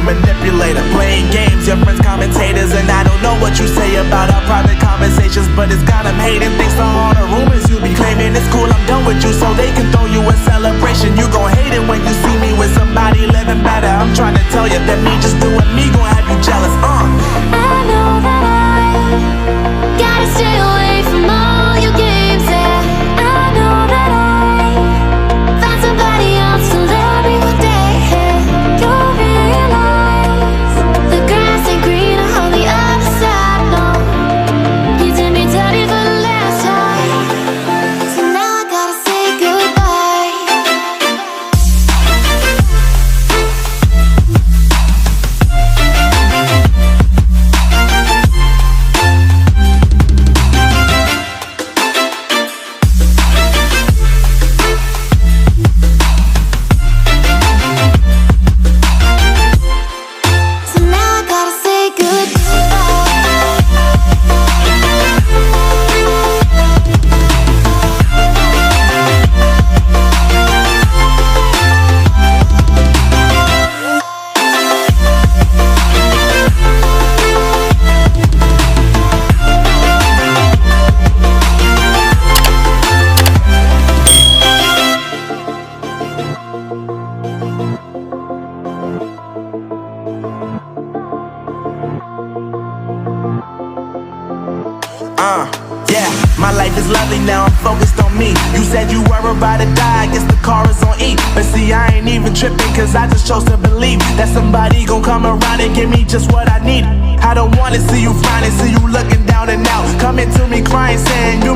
manipulator, playing games, your friends commentators. And I don't know what you say about our private conversations, but it's got them hating. Thanks to all the rumors you be claiming. It's cool, I'm done with you, so they can throw you a celebration. You gon' hate it when you see me with somebody living better. I'm trying to tell you that me just doing me gon' have you jealous. I know that I gotta stay away from all your games. Yeah, I know that I find somebody else to love me one day. You'll realize the grass ain't greener on the other side. No, you did me dirty for the last time, so now I gotta say goodbye. So now I gotta say goodbye. Yeah, my life is lovely now, I'm focused on me. You said you were about to die, I guess the car is on E. But see, I ain't even tripping, cause I just chose to believe that somebody gon' come around and give me just what I need. I don't wanna see you frowning, see you looking down and out, coming to me crying, saying you